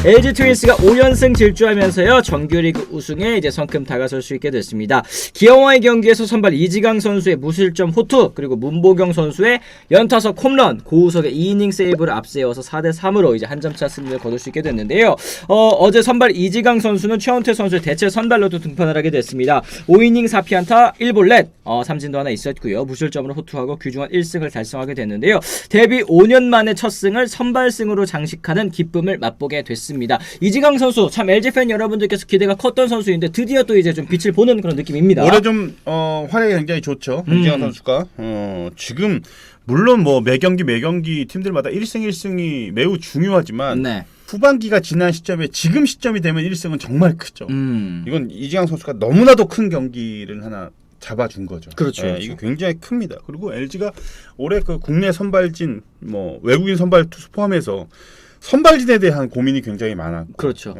LG 트윈스가 5연승 질주하면서요 정규리그 우승에 이제 성큼 다가설 수 있게 됐습니다. 기아와의 경기에서 선발 이지강 선수의 무실점 호투 그리고 문보경 선수의 연타석 홈런 고우석의 2이닝 세이브를 앞세워서 4대3으로 이제 한 점차 승리를 거둘 수 있게 됐는데요. 어제 선발 이지강 선수는 최원태 선수의 대체 선발로도 등판을 하게 됐습니다. 5이닝 4피안타 1볼넷 삼진도 하나 있었고요. 무실점으로 호투하고 귀중한 1승을 달성하게 됐는데요. 데뷔 5년 만에 첫 승을 선발승으로 장식하는 기쁨을 맛보게 됐습니다. 이지강 선수 참 LG 팬 여러분들께서 기대가 컸던 선수인데 드디어 또 이제 좀 빛을 보는 그런 느낌입니다. 올해 좀 활약이 굉장히 좋죠. 이지강 선수가 지금 물론 뭐 매 경기 팀들마다 1승 1승이 매우 중요하지만 네. 후반기가 지난 시점에 지금 시점이 되면 1승은 정말 크죠. 이건 이지강 선수가 너무나도 큰 경기를 하나 잡아준 거죠. 그렇죠. 네, 이거 굉장히 큽니다. 그리고 LG가 올해 그 국내 선발진 뭐 외국인 선발 투수 포함해서 선발진에 대한 고민이 굉장히 많았고, 그렇죠.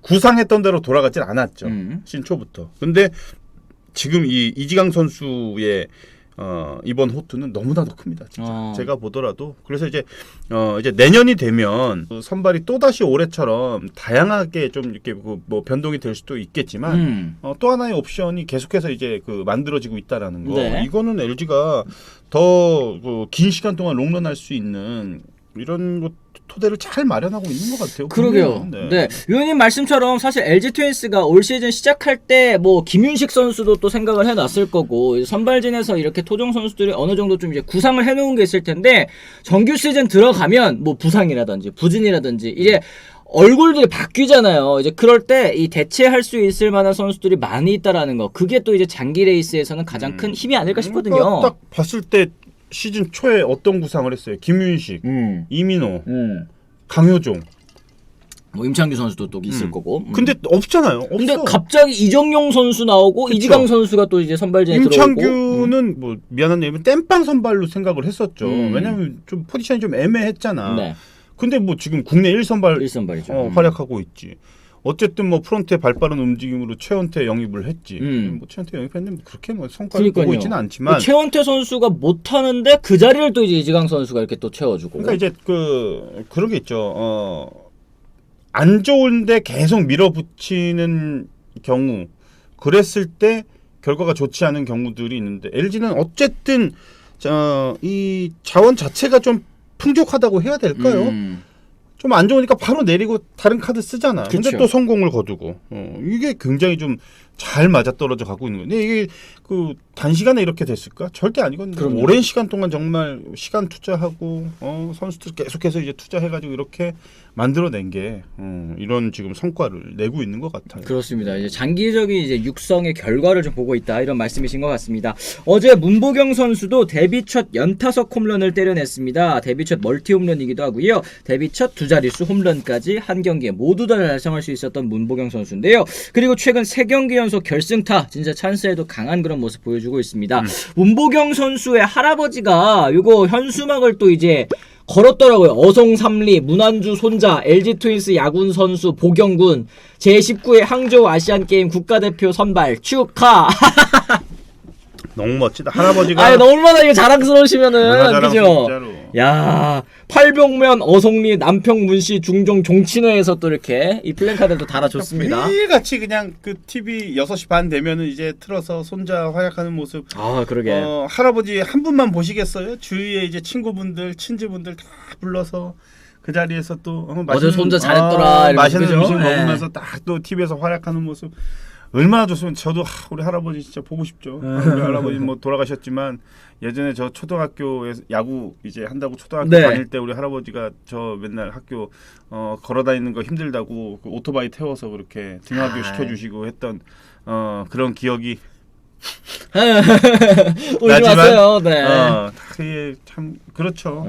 구상했던 대로 돌아가질 않았죠. 신초부터. 근데 지금 이 이지강 선수의 이번 호투는 너무나도 큽니다. 진짜. 제가 보더라도 그래서 이제 내년이 되면 선발이 또 다시 올해처럼 다양하게 좀 이렇게 뭐 변동이 될 수도 있겠지만 또 하나의 옵션이 계속해서 이제 그 만들어지고 있다라는 거. 네. 이거는 LG가 더 긴 시간 동안 롱런할 수 있는 이런 것 토대를 잘 마련하고 있는 것 같아요. 그러게요. 네. 위원님 말씀처럼 사실 LG 트윈스가 올 시즌 시작할 때 뭐 김윤식 선수도 또 생각을 해놨을 거고 선발진에서 이렇게 토종 선수들이 어느 정도 좀 이제 구상을 해놓은 게 있을 텐데 정규 시즌 들어가면 뭐 부상이라든지 부진이라든지 이제 얼굴들이 바뀌잖아요. 이제 그럴 때 이 대체할 수 있을 만한 선수들이 많이 있다라는 거. 그게 또 이제 장기 레이스에서는 가장 큰 힘이 아닐까 싶거든요. 딱 봤을 때 시즌 초에 어떤 구상을 했어요? 김윤식, 이민호, 강효종, 뭐 임창규 선수도 또 있을 거고. 근데 없잖아요. 없어. 근데 갑자기 이정용 선수 나오고 그쵸. 이지강 선수가 또 이제 선발진에 들어오고. 임창규는 뭐 미안한 얘기면 땜빵 선발로 생각을 했었죠. 왜냐면 좀 포지션이 좀 애매했잖아. 네. 근데 뭐 지금 국내 1선발이죠. 활약하고 있지. 어쨌든 뭐 프론트에 발빠른 움직임으로 최원태 영입을 했지. 뭐 최원태 영입했는데 그렇게 뭐 성과를 보고 있지는 않지만 최원태 선수가 못하는데 그 자리를 또 이제 이지강 선수가 이렇게 또 채워주고. 그러니까 이제 그런 게 있죠. 안 좋은데 계속 밀어붙이는 경우, 그랬을 때 결과가 좋지 않은 경우들이 있는데 LG는 어쨌든 이 자원 자체가 좀 풍족하다고 해야 될까요? 좀 안 좋으니까 바로 내리고 다른 카드 쓰잖아. 그쵸. 근데 또 성공을 거두고 이게 굉장히 좀 잘 맞아떨어져 가고 있는 건데 이게 그 단시간에 이렇게 됐을까? 절대 아니거든요. 그럼요. 오랜 시간 동안 정말 시간 투자하고 선수들 계속해서 이제 투자해가지고 이렇게 만들어낸 게 이런 지금 성과를 내고 있는 것 같아요. 그렇습니다. 이제 장기적인 이제 육성의 결과를 좀 보고 있다 이런 말씀이신 것 같습니다. 어제 문보경 선수도 데뷔 첫 연타석 홈런을 때려냈습니다. 데뷔 첫 멀티 홈런이기도 하고요. 데뷔 첫 두 자릿수 홈런까지 한 경기에 모두 다 달성할 수 있었던 문보경 선수인데요. 그리고 최근 3경기 연속 결승타 진짜 찬스에도 강한 그런 모습 보여주고 있습니다. 문보경 선수의 할아버지가 이거 현수막을 또 이제 걸었더라고요. 어송삼리, 문안주 손자, LG 트윈스 야군 선수 보경군, 제19회 항저우 아시안게임 국가대표 선발 축하. 너무 멋지다. 할아버지가 아, 얼마나 이게 자랑스러우시면은 그죠? 진짜로. 야, 팔병면 어송리 남평문시 중종 종친회에서 또 이렇게 이 플랜카드도 달아줬습니다. 매일같이 그냥 그 TV 6시 반 되면은 이제 틀어서 손자 활약하는 모습. 아, 그러게. 할아버지 한 분만 보시겠어요? 주위에 이제 친구분들, 친지분들 다 불러서 그 자리에서 또 어제 손자 잘했더라. 맛있는 그죠? 음식 네. 먹으면서 딱 또 TV에서 활약하는 모습. 얼마나 좋으면 저도 우리 할아버지 진짜 보고 싶죠. 우리 할아버지 뭐 돌아가셨지만 예전에 저 초등학교에 야구 이제 한다고 초등학교 네. 다닐 때 우리 할아버지가 저 맨날 학교 걸어다니는 거 힘들다고 그 오토바이 태워서 그렇게 등하교 시켜주시고 했던 그런 기억이 울지 마세요. 네. 그게 참 그렇죠.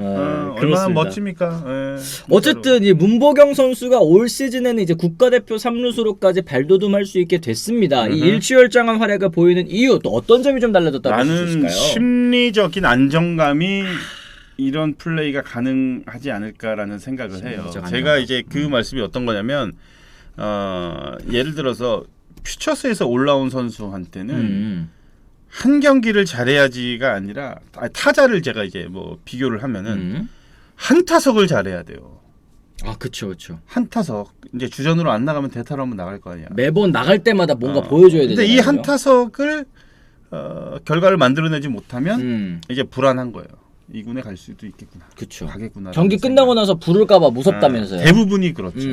그렇습니다. 얼마나 멋집니까? 어쨌든 이 문보경 선수가 올 시즌에는 이제 국가대표 3루수로까지 발돋움할 수 있게 됐습니다. 이 일취월장한 활약을 보이는 이유 또 어떤 점이 좀 달라졌다고 볼 수 나는 있을까요? 심리적인 안정감이 이런 플레이가 가능하지 않을까라는 생각을 해요. 심리적 제가 안정감. 이제 그 말씀이 어떤 거냐면 예를 들어서 퓨처스에서 올라온 선수한테는 한 경기를 잘해야지가 아니라 타자를 제가 이제 뭐 비교를 하면은 한 타석을 잘해야 돼요. 아, 그렇죠. 한타석 이제 주전으로 안 나가면 대타로 한번 나갈 거 아니야. 매번 나갈 때마다 뭔가 보여줘야 되잖아요. 근데 이 한타석을 결과를 만들어내지 못하면 이제 불안한 거예요. 2군에 갈 수도 있겠구나. 그렇죠. 가겠구나. 경기 끝나고 나서 부를까봐 무섭다면서요. 대부분이 그렇죠.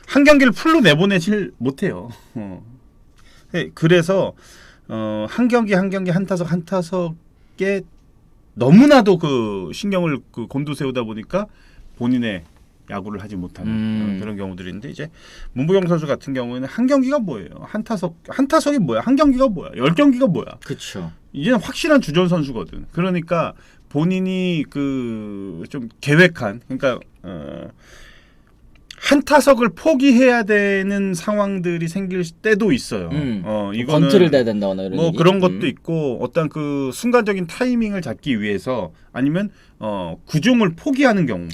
한 경기를 풀로 내보내질 못해요. 그래서 한 경기 한타석에 너무나도 그 신경을 그 곤두세우다 보니까 본인의 야구를 하지 못하는 그런 경우들인데 이제 문보경 선수 같은 경우에는 한 경기가 뭐예요? 한타석이 뭐야? 한 경기가 뭐야? 10경기가 뭐야? 그렇죠. 이제는 확실한 주전 선수거든. 그러니까 본인이 그 좀 계획한 그러니까 한타석을 포기해야 되는 상황들이 생길 때도 있어요. 이거는 번트를 대야 된다거나 이런 뭐 그런 것도 있고 어떤 그 순간적인 타이밍을 잡기 위해서 아니면 구종을 포기하는 경우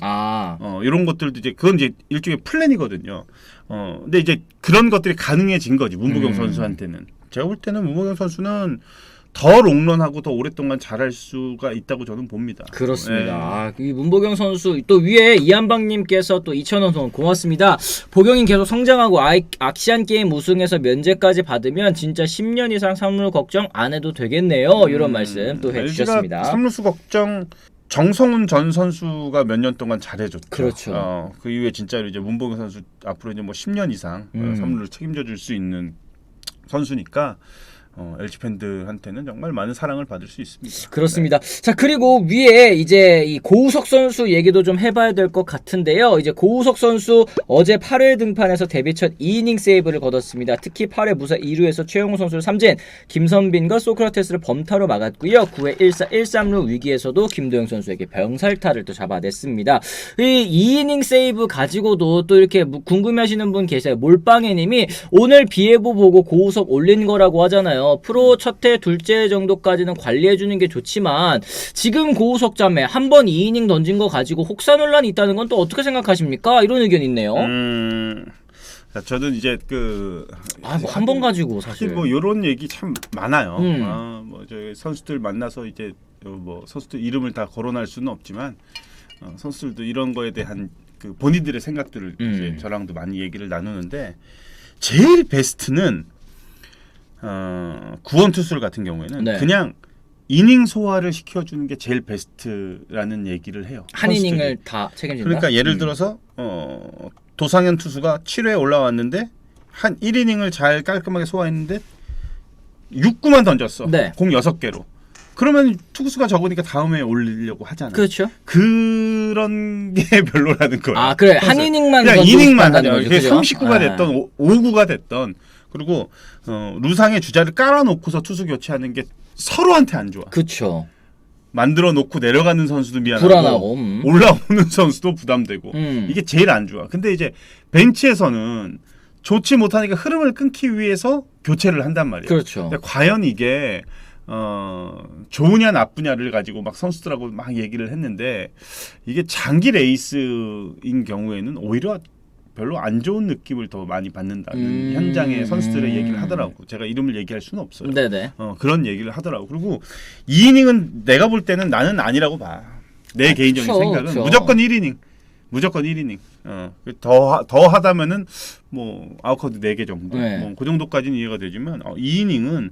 이런 것들도 이제 그건 이제 일종의 플랜이거든요. 근데 이제 그런 것들이 가능해진 거지 문보경 선수한테는. 제가 볼 때는 문보경 선수는 더 롱런하고 더 오랫동안 잘할 수가 있다고 저는 봅니다. 그렇습니다. 이 문보경 선수 또 위에 이한방님께서 또 2,000원 돈 고맙습니다. 보경이 계속 성장하고 아시안 게임 우승해서 면제까지 받으면 진짜 10년 이상 삼루 걱정 안 해도 되겠네요. 이런 말씀 또 해주셨습니다. 삼루수 걱정 정성훈 전 선수가 몇 년 동안 잘해줬죠. 그렇죠. 그 이후에 진짜로 이제 문보경 선수 앞으로 이제 뭐 10년 이상 삼루를 책임져줄 수 있는 선수니까. LG 팬들한테는 정말 많은 사랑을 받을 수 있습니다. 그렇습니다. 네. 자, 그리고 위에 이제 이 고우석 선수 얘기도 좀 해봐야 될 것 같은데요. 이제 고우석 선수 어제 8회 등판에서 데뷔 첫 2이닝 세이브를 거뒀습니다. 특히 8회 무사 2루에서 최용호 선수를 삼진, 김선빈과 소크라테스를 범타로 막았고요. 9회 1사 1-3루 위기에서도 김도영 선수에게 병살타를 또 잡아냈습니다. 이 2이닝 세이브 가지고도 또 이렇게 궁금해하시는 분 계세요. 몰빵해님이 오늘 비예보 보고 고우석 올린 거라고 하잖아요. 프로 첫해 둘째 정도까지는 관리해주는 게 좋지만 지금 고우석 자매 한 번 2이닝 던진 거 가지고 혹사 논란이 있다는 건 또 어떻게 생각하십니까? 이런 의견이 있네요. 저는 이제 뭐 한 번 가지고 사실 뭐 이런 얘기 참 많아요. 뭐 저희 선수들 만나서 이제 뭐 선수들 이름을 다 거론할 수는 없지만 선수들도 이런 거에 대한 그 본인들의 생각들을 이제 저랑도 많이 얘기를 나누는데 제일 베스트는 구원 투수들 같은 경우에는 그냥 이닝 소화를 시켜주는 게 제일 베스트라는 얘기를 해요. 한 선수들이. 이닝을 다 책임진다. 그러니까 예를 들어서 도상현 투수가 7회에 올라왔는데 한 1이닝을 잘 깔끔하게 소화했는데 6구만 던졌어. 공 6개로. 그러면 투구수가 적으니까 다음에 올리려고 하잖아. 그렇죠. 그런 게 별로라는 거야. 그래. 한 이닝만 그냥 이닝만 하냐. 그게 39가 됐던 5구가 됐던 그리고 루상의 주자를 깔아놓고서 투수 교체하는 게 서로한테 안 좋아. 그렇죠. 만들어 놓고 내려가는 선수도 미안하고 불안하고 올라오는 선수도 부담되고 이게 제일 안 좋아. 근데 이제 벤치에서는 좋지 못하니까 흐름을 끊기 위해서 교체를 한단 말이야. 그렇죠. 근데 과연 이게 좋으냐 나쁘냐를 가지고 막 선수들하고 막 얘기를 했는데 이게 장기 레이스인 경우에는 오히려 별로 안 좋은 느낌을 더 많이 받는다는 현장의 선수들의 얘기를 하더라고. 제가 이름을 얘기할 수는 없어요. 네네. 그런 얘기를 하더라고. 그리고 2이닝은 내가 볼 때는 나는 아니라고 봐. 내 개인적인 생각은 무조건 1이닝. 무조건 1이닝. 더 하다면은 뭐 아웃카운트 4개 정도. 뭐 그 정도까지는 이해가 되지만 2이닝은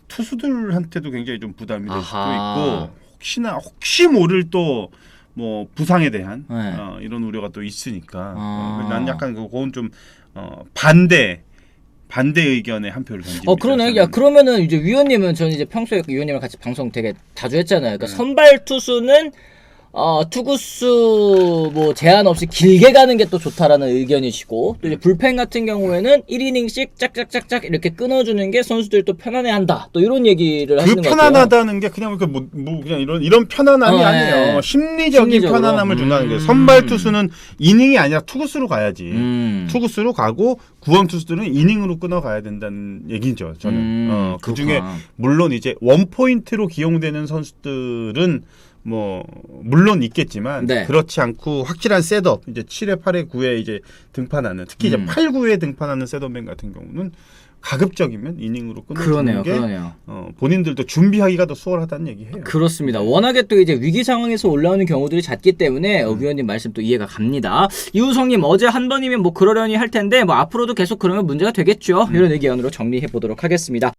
투수들한테도 굉장히 좀 부담이 될 수도 있고 혹시 모를 또 뭐 부상에 대한 이런 우려가 또 있으니까 난 약간 그건 좀 반대 의견에 한 표를 던집니다. 그러네. 야, 그러면은 이제 위원님은 저는 이제 평소에 위원님이랑 같이 방송 되게 자주 했잖아요. 그러니까 선발 투수는 투구수 뭐 제한 없이 길게 가는 게 또 좋다라는 의견이시고 또 이제 불펜 같은 경우에는 1이닝씩 짝짝짝짝 이렇게 끊어주는 게 선수들이 또 편안해한다. 또 이런 얘기를 하시는 것 같아요. 편안하다는 게 그냥 그냥 이런 편안함이 아니에요. 심리적인 편안함을 준다는 게 선발 투수는 이닝이 아니라 투구수로 가야지. 투구수로 가고 구원 투수들은 이닝으로 끊어가야 된다는 얘기죠. 저는 그 중에 물론 이제 원 포인트로 기용되는 선수들은 뭐 물론 있겠지만 그렇지 않고 확실한 셋업 이제 7회, 8회, 9회 이제 등판하는 특히 이제 8, 9회 등판하는 셋업맨 같은 경우는 가급적이면 이닝으로 끝내는 게 그러네요. 본인들도 준비하기가 더 수월하다는 얘기해요. 그렇습니다. 워낙에 또 이제 위기 상황에서 올라오는 경우들이 잦기 때문에 위원님 말씀 또 이해가 갑니다. 이우성님 어제 한 번이면 뭐 그러려니 할 텐데 뭐 앞으로도 계속 그러면 문제가 되겠죠. 이런 의견으로 정리해 보도록 하겠습니다.